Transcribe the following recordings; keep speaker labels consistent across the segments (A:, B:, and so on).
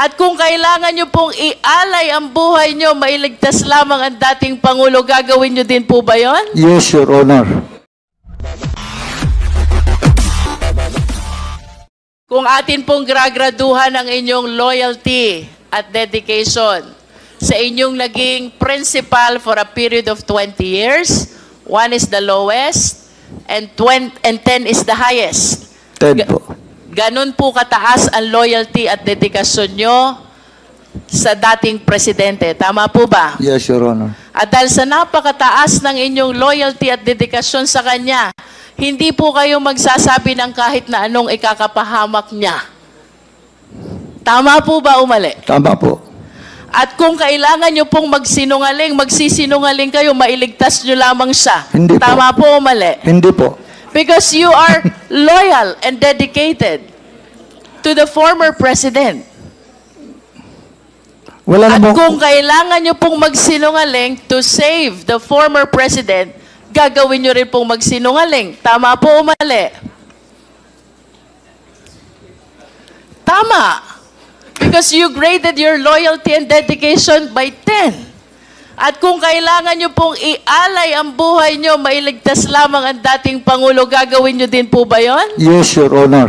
A: At kung kailangan nyo pong ialay ang buhay nyo, mailigtas lamang ang dating Pangulo, gagawin nyo din po ba yon?
B: Yes, Your Honor.
A: Kung atin pong gragraduhan ang inyong loyalty at dedication sa inyong naging principal for a period of 20 years, 1 is the lowest, and 10 is the highest.
B: 10 po.
A: Ganun po kataas ang loyalty at dedikasyon nyo sa dating presidente. Tama po ba?
B: Yes, Your Honor.
A: At dahil sa napakataas ng inyong loyalty at dedikasyon sa kanya, hindi po kayo magsasabi ng kahit na anong ikakapahamak niya. Tama po ba o mali?
B: Tama po.
A: At kung kailangan nyo pong magsinungaling, magsisinungaling kayo, mailigtas nyo lamang siya.
B: Hindi po.
A: Tama po o mali?
B: Hindi po.
A: Because you are loyal and dedicated to the former president.
B: Wala
A: At
B: namang...
A: kung kailangan nyo pong magsinungaling to save the former president, gagawin nyo rin pong magsinungaling. Tama po o mali? Tama. Because you graded your loyalty and dedication by 10. At kung kailangan nyo pong ialay ang buhay nyo, mailigtas lamang ang dating Pangulo, gagawin nyo din po ba yon?
B: Yes, Your Honor.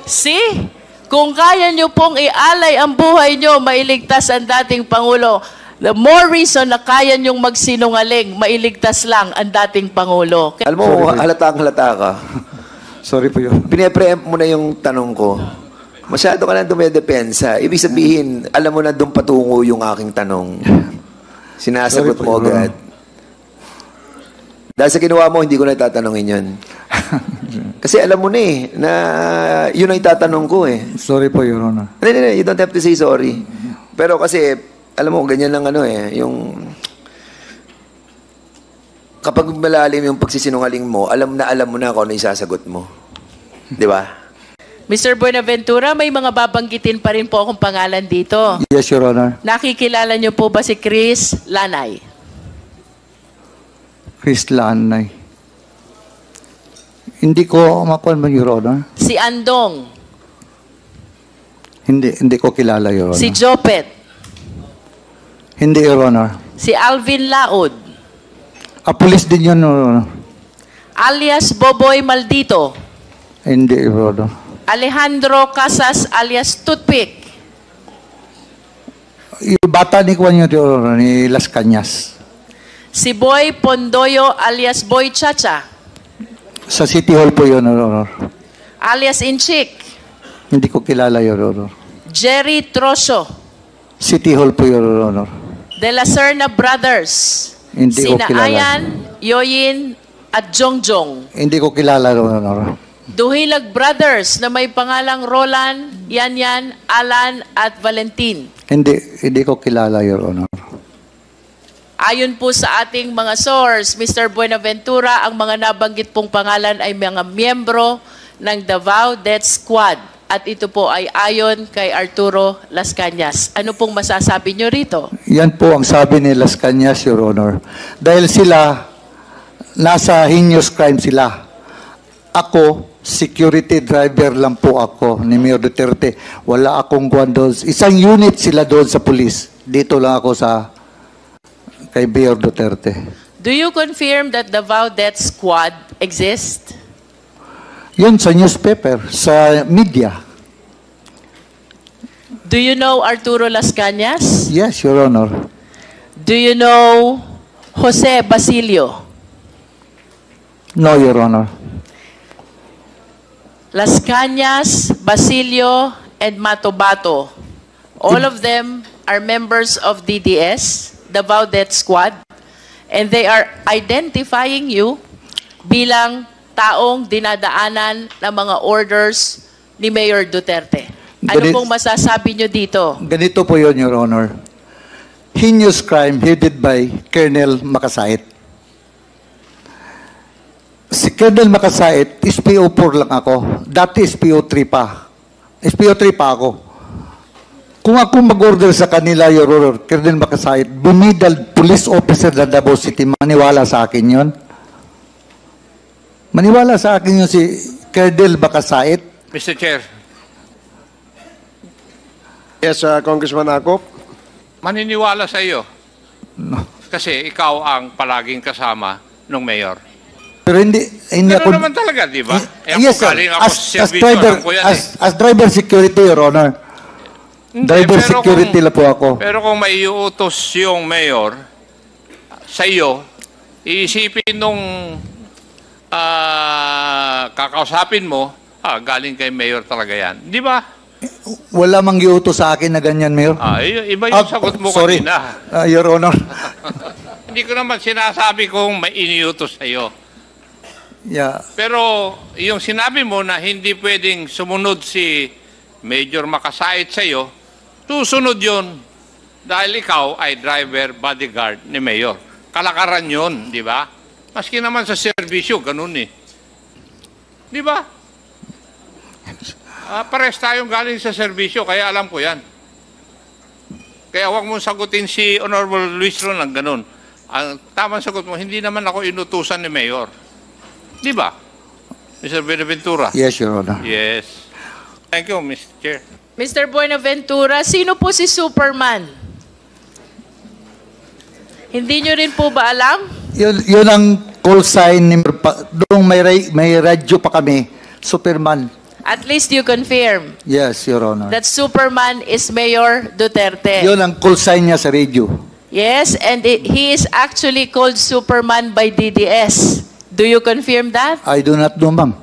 A: See? Kung kaya nyo pong ialay ang buhay nyo, mailigtas ang dating Pangulo, the more reason na kaya nyong magsinungaling, mailigtas lang ang dating Pangulo.
C: Alam mo, halata ka.
B: Sorry po yun.
C: Pine-preempt mo na yung tanong ko. Masyado ka na dumedepensa. Ibig sabihin, alam mo na doon patungo yung aking tanong. Sinasagot mo agad. Dahil sa ginawa mo, hindi ko na tatanungin yun. Kasi alam mo na na yun ang itatanong ko
B: Sorry po, Your Honor.
C: You don't have to say sorry. Pero kasi, alam mo, ganyan lang yung... Kapag malalim yung pagsisinungaling mo, alam mo na kung ano isasagot mo. Di ba?
A: Mr. Buenaventura, may mga babanggitin pa rin po akong pangalan dito.
B: Yes, Your Honor.
A: Nakikilala niyo po ba si Chris Lanay?
B: Chris Lanay. Hindi ko makuha, Your Honor.
A: Si Andong?
B: Hindi ko kilala, Your Honor.
A: Si Jopet?
B: Hindi, Your Honor.
A: Si Alvin Laod?
B: Pulis din yun, Your Honor.
A: Alias Boboy Maldito?
B: Hindi, Your Honor.
A: Alejandro Casas alias Toothpick?
B: Yung bata ni Juan yun, Your Honor, ni Las Cañas.
A: Si Boy Pondoyo alias Boy Chacha?
B: Sa City Hall po yun, Your Honor.
A: Alias Inchik?
B: Hindi ko kilala, Your Honor.
A: Jerry Troso?
B: City Hall po, Your Honor.
A: De La Serna Brothers?
B: Hindi ko
A: Sina
B: kilala.
A: Ayan, Yoyin at Jongjong?
B: Hindi ko kilala, Your Honor.
A: Duhilag Brothers na may pangalang Roland, Yanyan, Alan at Valentin?
B: Hindi ko kilala, Your Honor.
A: Ayon po sa ating mga source, Mr. Buenaventura, ang mga nabanggit pong pangalan ay mga miyembro ng Davao Death Squad. At ito po ay ayon kay Arturo Las Cañas. Ano pong masasabi nyo rito?
B: Yan po ang sabi ni Las Cañas, Your Honor. Dahil sila, nasa heinous crime sila. Ako, security driver lang po ako ni Mayor Duterte. Wala akong kuwan doon. Isang unit sila doon sa police. Dito lang ako kay Mayor Duterte.
A: Do you confirm that the Davao Death Squad exists?
B: Yun sa newspaper, sa media.
A: Do you know Arturo Las Cañas?
B: Yes, Your Honor.
A: Do you know Jose Basilio?
B: No, Your Honor.
A: Las Cañas, Basilio, and Matobato. All of them are members of DDS, Davao Death Squad, and they are identifying you bilang taong dinadaanan ng mga orders ni Mayor Duterte. Ano pong masasabi nyo dito?
B: Ganito po yun, Your Honor. Heinous crime headed by Colonel Makasait. Si Colonel Makasait, SPO4 lang ako. Dati SPO3 pa. SPO3 pa ako. Kung ako mag-order sa kanila, Your Honor, Colonel Makasait, bumidal police officer na Davao City, maniwala sa akin yun? Maniwala sa akin yun si Colonel Makasait?
D: Mr. Chair. Yes, Congressman Akop.
E: Maniniwala sa iyo.
B: No.
E: Kasi ikaw ang palaging kasama ng mayor.
B: Pero hindi
E: Pero
B: ako...
E: naman talaga, di ba?
B: Yes, sir.
E: Galing ako sa
B: As
E: servisyo,
B: driver,
E: alam ko yan
B: as driver security, Your Honor.
E: Hindi,
B: Driver
E: pero
B: security lang po ako.
E: Pero kung may iutos yung mayor sa iyo, iisipin nung kakausapin mo, galing kay mayor talaga yan. Di ba?
B: Wala mang giutos sa akin na ganyan, Mayor.
E: Iba yung sagot mo
B: sorry.
E: kanina.
B: Your Honor.
E: Hindi ko naman sinasabi kung may iniutos sa iyo.
B: Yeah.
E: Pero yung sinabi mo na hindi pwedeng sumunod si Major Makasait sa iyo, susunod yun dahil ikaw ay driver bodyguard ni Mayor. Kalakaran yun, di ba? Maski naman sa serbisyo, ganun eh. Di ba? Pares tayong galing sa serbisyo, kaya alam ko yan. Kaya huwag mong sagutin si Honorable Luis Ron ng ganun. Ang tamang sagot mo, hindi naman ako inutusan ni Mayor. Di ba? Mr. Buenaventura?
B: Yes, Your Honor.
E: Yes. Thank you, Mr. Chair.
A: Mr. Buenaventura, sino po si Superman? Hindi nyo rin po ba alam?
B: Yun ang call sign ni doon may radyo pa kami. Superman.
A: At least you confirm
B: Yes, Your Honor.
A: that Superman is Mayor Duterte.
B: Yun ang call sign niya sa radio.
A: Yes, and he is actually called Superman by DDS. Do you confirm that?
B: I do not know, ma'am.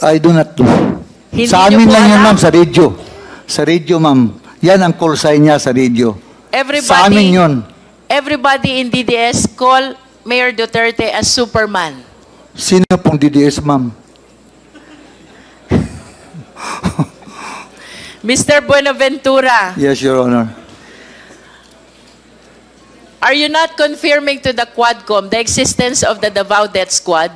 B: I do not know.
A: Hindi
B: Sa
A: niyo
B: amin
A: po
B: lang yun,
A: alam?
B: ma'am, sa radio. Sa radio, ma'am. Yan ang call sign niya sa radio. Sa amin yun.
A: Everybody in DDS call Mayor Duterte as Superman.
B: Sino pong DDS, ma'am?
A: Mr. Buenaventura,
B: Yes, Your Honor.
A: are you not confirming to the Quadcom the existence of the Davao Death Squad?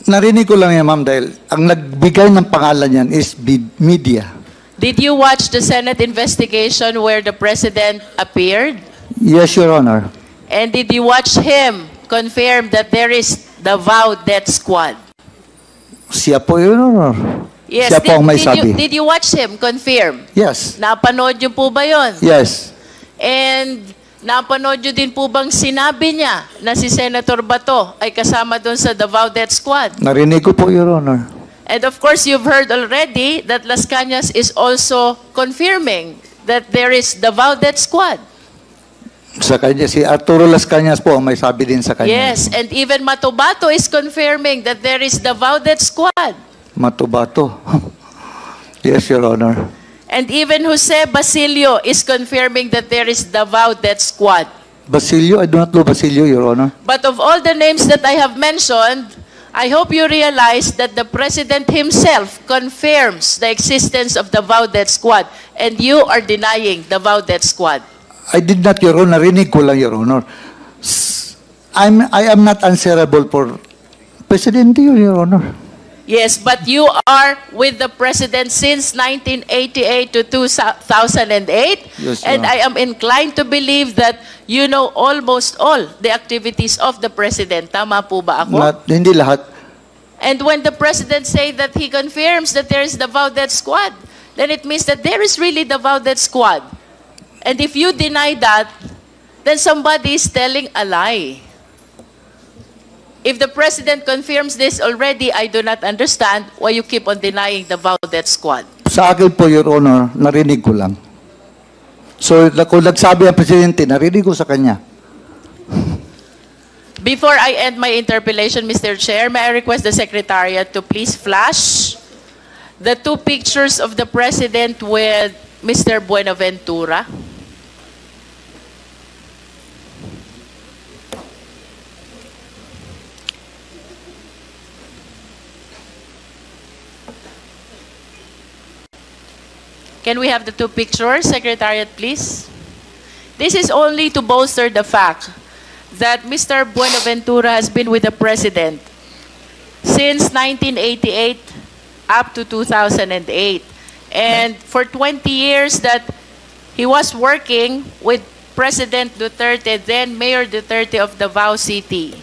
B: Narinig ko lang yan, ma'am, dahil ang nagbigay ng pangalan yan is media.
A: Did you watch the Senate investigation where the President appeared?
B: Yes, Your Honor.
A: And did you watch him confirm that there is Davao Death Squad?
B: Siya po, Your Honor.
A: Yes,
B: Siya po ang may sabi.
A: did you watch him confirm?
B: Yes.
A: Napanood niyo po ba yun?
B: Yes.
A: And napanood niyo din po bang sinabi niya na si Senator Bato ay kasama doon sa Davao Death Squad?
B: Narinig ko po, Your Honor.
A: And of course, you've heard already that Las Cañas is also confirming that there is Davao Death Squad.
B: Sa kanya, si Arturo Las Cañas po ang may sabi din sa kanya.
A: Yes, and even Matobato is confirming that there is Davao Death Squad.
B: Matubato. Yes, Your Honor.
A: And even Jose Basilio is confirming that there is Davao Death Squad.
B: Basilio, I do not know Basilio, Your Honor.
A: But of all the names that I have mentioned, I hope you realize that the President himself confirms the existence of Davao Death Squad, and you are denying Davao Death Squad.
B: I did not, Your Honor. Narinig ko lang, Your Honor. I am not answerable for Presidente yun, Your Honor.
A: Yes, but you are with the President since 1988 to 2008,
B: Yes,
A: and
B: ma'am.
A: I am inclined to believe that you know almost all the activities of the President. Tama po ba ako?
B: Hindi lahat.
A: And when the President say that he confirms that there is Davao Death Squad, then it means that there is really Davao Death Squad. And if you deny that, then somebody is telling a lie. If the President confirms this already, I do not understand why you keep on denying Davao Death Squad.
B: Sa akin po, Your Honor, narinig ko lang. So, kung nagsabi ang Presidente, narinig ko sa kanya.
A: Before I end my interpellation, Mr. Chair, may I request the Secretariat to please flash the two pictures of the President with Mr. Buenaventura. Can we have the two pictures, Secretariat, please? This is only to bolster the fact that Mr. Buenaventura has been with the President since 1988 up to 2008. And for 20 years that he was working with President Duterte, then Mayor Duterte of Davao City.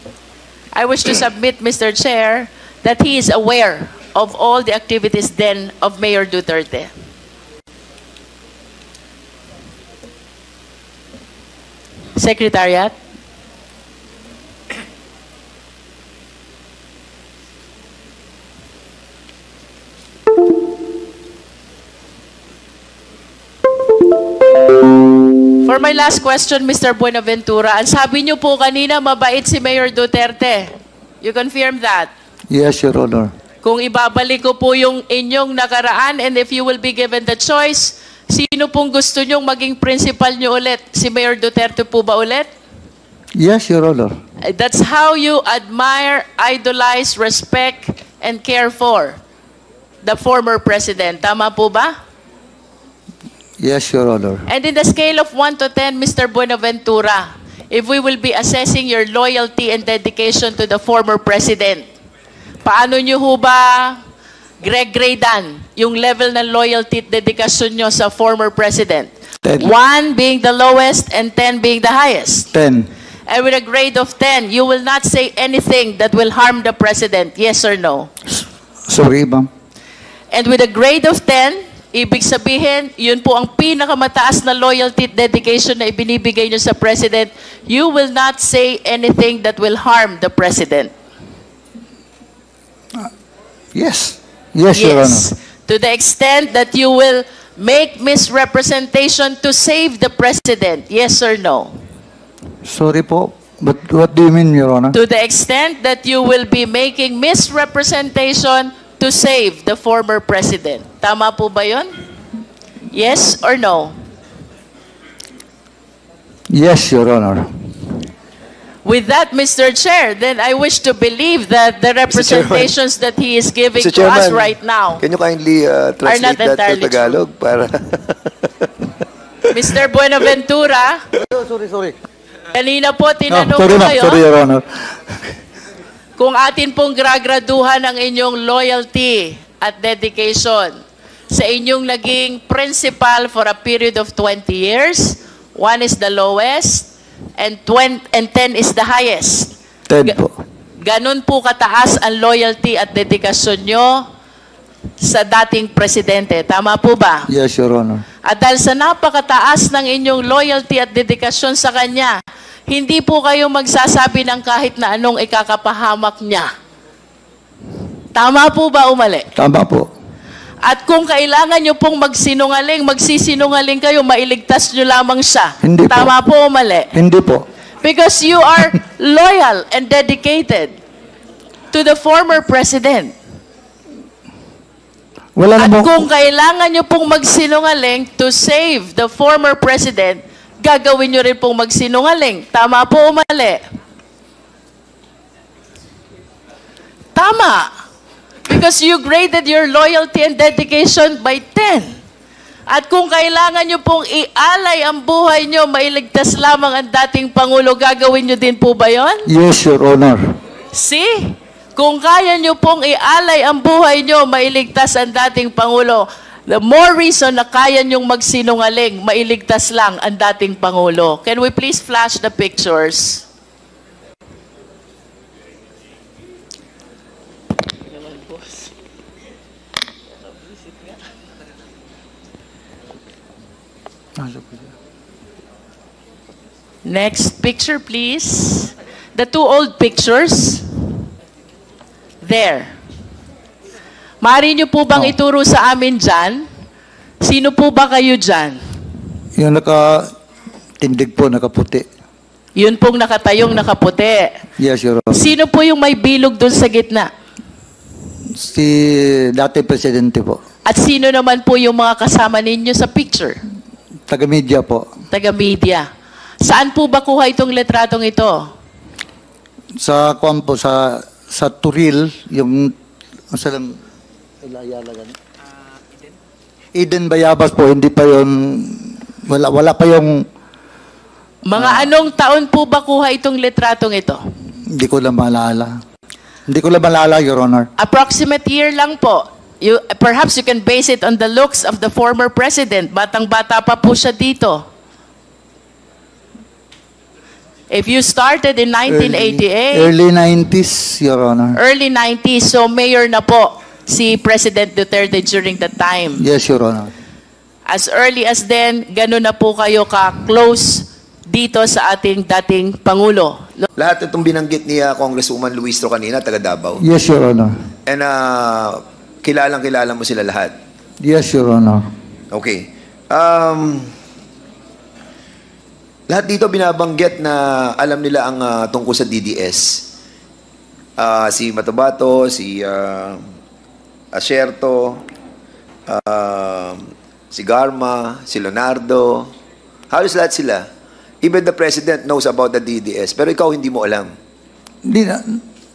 A: I wish to submit, Mr. Chair, that he is aware of all the activities then of Mayor Duterte. Secretariat? For my last question, Mr. Buenaventura, ang sabi niyo po kanina, mabait si Mayor Duterte. You confirm that?
B: Yes, Your Honor.
A: Kung ibabalik ko po yung inyong nakaraan and if you will be given the choice, sino pong gusto nyong maging principal nyo ulit? Si Mayor Duterte po ba ulit?
B: Yes, Your Honor.
A: That's how you admire, idolize, respect, and care for the former president. Tama po ba?
B: Yes, Your Honor.
A: And in the scale of 1 to 10, Mr. Buenaventura, if we will be assessing your loyalty and dedication to the former president, paano nyo ho ba gradean yung level ng loyalty at dedikasyon nyo sa former president?
B: 10.
A: 1 being the lowest and 10 being the highest.
B: 10.
A: And with a grade of 10, you will not say anything that will harm the president, yes or no?
B: Sorry, ma'am.
A: And with a grade of 10, ibig sabihin, yun po ang pinakamataas na loyalty at dedication na ibinibigay nyo sa president, you will not say anything that will harm the president.
B: Yes. Yes, Your Honor.
A: To the extent that you will make misrepresentation to save the president, yes or no?
B: Sorry po. But what do you mean, Your Honor?
A: To the extent that you will be making misrepresentation to save the former president. Tama po ba yun? Yes or no?
B: Yes, Your Honor.
A: With that, Mr. Chair, then I wish to believe that the representations that he is giving
C: Mr.
A: to us
C: Chairman,
A: right now,
C: can you kindly translate
A: not
C: that to
A: entirely
C: Tagalog? Para
A: Mr. Buenaventura,
B: Sorry.
A: kanina po tinanong
B: sorry,
A: ko
B: ma'am.
A: kayo
B: Sorry, Your Honor.
A: kung atin pong gragraduhan ang inyong loyalty at dedication sa inyong naging principal for a period of 20 years. 1 is the lowest and 10 is the highest.
B: 10 po.
A: Ganon po kataas ang loyalty at dedikasyon nyo sa dating presidente. Tama po ba?
B: Yes, Your Honor.
A: At dahil sa napakataas ng inyong loyalty at dedikasyon sa kanya, hindi po kayo magsasabi ng kahit na anong ikakapahamak niya. Tama po ba o mali?
B: Tama po.
A: At kung kailangan nyo pong magsinungaling, magsisinungaling kayo, mailigtas nyo lamang siya.
B: Hindi po.
A: Tama po o mali?
B: Hindi po.
A: Because you are loyal and dedicated to the former president.
B: Wala
A: At
B: na
A: kung kailangan nyo pong magsinungaling to save the former president, gagawin nyo rin pong magsinungaling. Tama po o mali? Tama. Because you graded your loyalty and dedication by 10. At kung kailangan nyo pong ialay ang buhay nyo, mailigtas lamang ang dating Pangulo, gagawin nyo din po ba yon?
B: Yes, Your Honor.
A: See? Kung kaya nyo pong ialay ang buhay nyo, mailigtas ang dating Pangulo, the more reason na kaya nyong magsinungaling, mailigtas lang ang dating Pangulo. Can we please flash the pictures? Next picture, please. The two old pictures. There. Maaari niyo po bang ituro sa amin dyan? Sino po ba kayo dyan?
B: Yung nakatindig po, nakaputi.
A: Yun pong nakatayong nakaputi.
B: Yes, Your Honor.
A: Sino po yung may bilog doon sa gitna?
B: Si dati presidente po.
A: At sino naman po yung mga kasama ninyo sa picture?
B: Taga-media po.
A: Taga-media. Saan po ba kuha itong letratong ito?
B: Sa kuwan po, sa Turil, yung sa lang Eden Bayabas po, hindi pa yun, wala pa yung
A: Mga anong taon po ba kuha itong letratong ito?
B: hindi ko lang maalala. Hindi ko lang maalala, Your Honor.
A: Approximate year lang po. Perhaps you can base it on the looks of the former president. Batang-bata pa po siya dito. If you started in 1988,
B: Early 90s, Your Honor.
A: early 90s, so mayor na po si President Duterte during that time.
B: Yes, Your Honor.
A: As early as then, gano'n na po kayo ka-close dito sa ating dating Pangulo.
C: Lahat itong binanggit ni Congresswoman Luistro kanina, taga Davao.
B: Yes, Your Honor.
C: And kilalang-kilala mo sila lahat.
B: Yes, Your Honor.
C: Okay. Lahat dito binabanggit na alam nila ang tungkol sa DDS. Si Matobato, si Asierto, si Garma, si Leonardo. Halos lahat sila. Even the President knows about the DDS. Pero ikaw hindi mo alam.
B: Hindi na,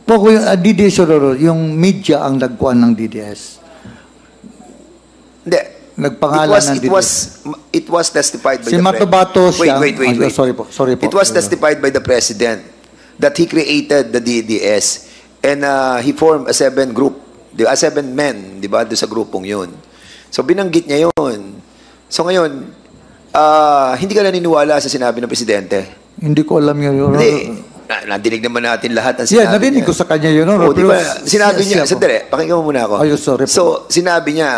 B: po yung DDS, Your Honor, yung media ang nagkuhan ng DDS.
C: Hindi.
B: Nagpangalan ng DDS.
C: It was testified by
B: Si
C: the
B: Matobato siya.
C: Wait.
B: Sorry po.
C: It was testified by the President that he created the DDS and he formed a 7 men, di ba, doon sa grupong yun. So binanggit niya yun. So ngayon, hindi ka naniniwala sa sinabi ng Presidente?
B: Hindi ko alam yun, Your Honor.
C: Hindi. Nadinig naman natin lahat ang sinabi
B: Yeah, narinig
C: niya.
B: ko sa kanya, Your Honor.
C: O, di ba, sinabi niya,
B: po.
C: sandali, pakinggan mo muna ako.
B: Ay, sorry po.
C: So, sinabi niya,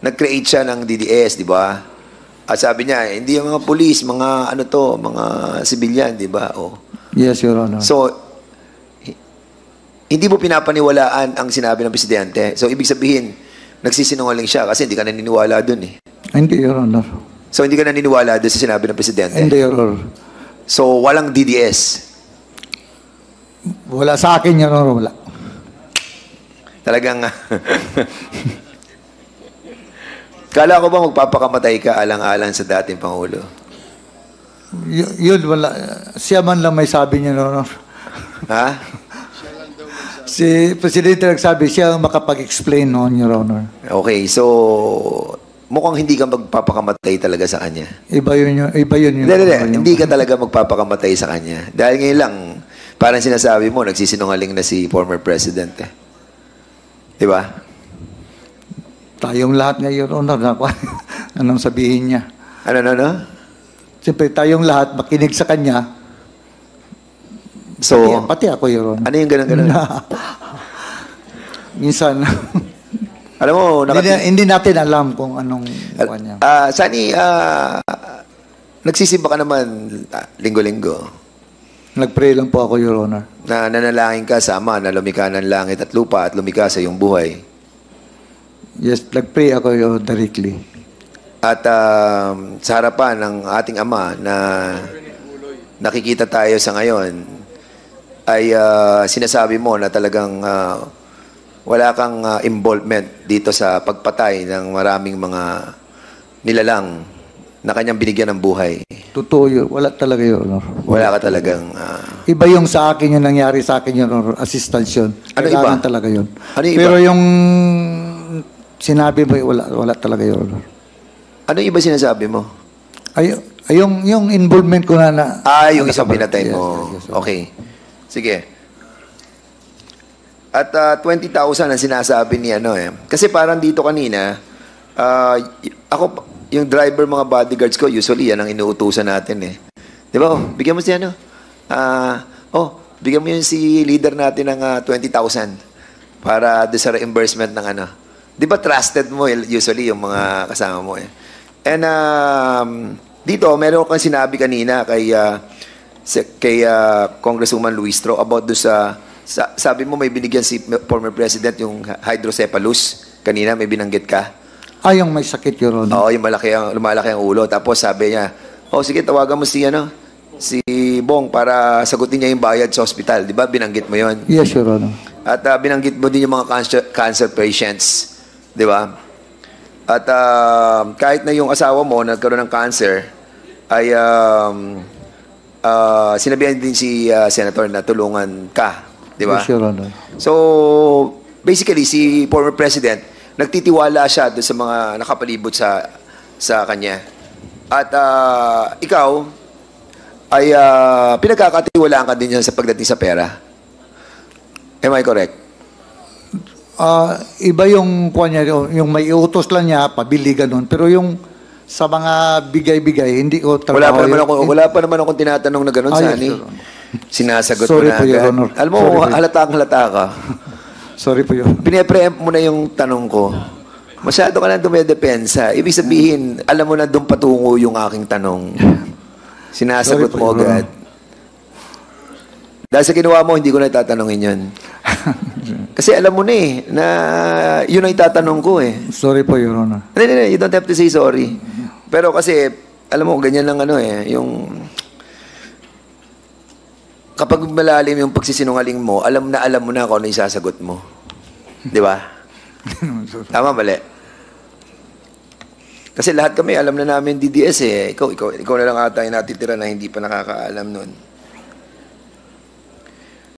C: nag-create siya ng DDS, di ba? At sabi niya, hindi yung mga police, mga mga civilian, di ba? O.
B: Yes, Your Honor.
C: So, hindi mo pinapaniwalaan ang sinabi ng Presidente. So, ibig sabihin, nagsisinungaling siya kasi hindi ka naniniwala dun eh.
B: Hindi, Your Honor.
C: So, hindi ka naniniwala dun sa sinabi ng Presidente.
B: Hindi, Your Honor.
C: So, walang DDS.
B: Wala sa akin, Your Honor. Wala.
C: Talagang, kala ko ba magpapakamatay ka alang-alang sa dating Pangulo?
B: Yun, wala. Siya man lang may sabi niya, Your Honor.
C: Ha?
B: Si Presidente nagsabi, siya ang makapag-explain noon, Your Honor.
C: Okay, so mukhang hindi ka magpapakamatay talaga sa kanya.
B: Iba yun.
C: Hindi ka talaga magpapakamatay sa kanya. Dahil ngayon lang, parang sinasabi mo, nagsisinungaling na si former President. Di ba?
B: Tayong lahat nga, Your Honor, anong sabihin niya.
C: Ano?
B: Siyempre, tayong lahat makinig sa kanya.
C: So,
B: Pati ako, Your Honor.
C: ano yung ganun-ganun?
B: Minsan,
C: Alam mo,
B: hindi natin alam kung anong niya.
C: Sani, nagsisimba ka naman linggo-linggo.
B: Nag-pray lang po ako, Your Honor.
C: Na nanalangin ka sa Ama na lumikha ng langit at lupa at lumikha sa iyong buhay.
B: Yes, nag-pray ako directly.
C: At sa harapan ng ating Ama na nakikita tayo sa ngayon, ay sinasabi mo na talagang wala kang involvement dito sa pagpatay ng maraming mga nilalang na kanyang binigyan ng buhay.
B: Totoo yun. Wala talaga, Your Honor.
C: Wala ka talagang...
B: Iba yung sa akin yung nangyari sa akin, Your Honor. Assistance yun.
C: Ano
B: Kailangan
C: iba?
B: talaga yun.
C: Ano iba?
B: Pero yung sinabi mo, wala talaga, Your Honor.
C: Ano iba sinasabi mo?
B: Yung involvement ko na
C: Yung isang pinatay mo.
B: Yes,
C: Okay. Sige. At 20,000 ang sinasabi ni Kasi parang dito kanina, ako, yung driver, mga bodyguards ko, usually yan ang inuutusan natin eh. Di ba? Bigyan mo si bigyan mo yung si leader natin ng 20,000 para doon sa reimbursement ng Di ba trusted mo usually yung mga kasama mo eh. And dito, meron kang sinabi kanina kay Congresswoman Luistro about do sabi mo may binigyan si former President yung hydrocephalus. Kanina may binanggit ka.
B: yung may sakit, Your Honor.
C: Oo, yung lumalaki ang ulo. Tapos sabi niya, sige, tawagan mo si Bong para sagutin niya yung bayad sa hospital. Di ba? Binanggit mo yon.
B: Yes, Your Honor.
C: At binanggit mo din yung mga cancer patients. Di ba? At kahit na yung asawa mo nagkaroon ng cancer, ay sinabihan din si Senator na tulungan ka. Di ba?
B: Yes, Your Honor.
C: So, basically, si former President, nagtitiwala siya doon sa mga nakapalibot sa kanya. At ikaw, ay pinagkakatiwalaan ka din niya sa pagdating sa pera. Am I correct?
B: Iba yung yung may iutos lang niya, pabili ganun. Pero yung sa mga bigay-bigay, hindi ko trabaho.
C: Wala pa naman akong tinatanong na ganun, Sani.
B: Yes,
C: Sinasagot
B: Sorry
C: mo na
B: po, Your
C: agad.
B: Honor.
C: Alam mo, halata ka.
B: Sorry po yun.
C: Pine-preempt mo na yung tanong ko. Masyado ka na dumedepensa. Ibig sabihin, alam mo na doon patungo yung aking tanong. Sinasagot
B: Sorry po,
C: mo
B: Your
C: agad. Dahil sa ginawa mo, hindi ko na tatanungin yun. Kasi alam mo na eh, na yun ang itatanong ko eh.
B: Sorry po, Your Honor.
C: Hindi, you don't have to say sorry. Pero kasi, alam mo, ganyan lang ano eh, yung... Kapag malalim yung pagsisinungaling mo, alam mo na kung ano yung sasagot mo. Di ba? Tama, mali. Kasi lahat kami, alam na namin DDS eh. Ikaw na lang ata yung natitira na hindi pa nakakaalam nun.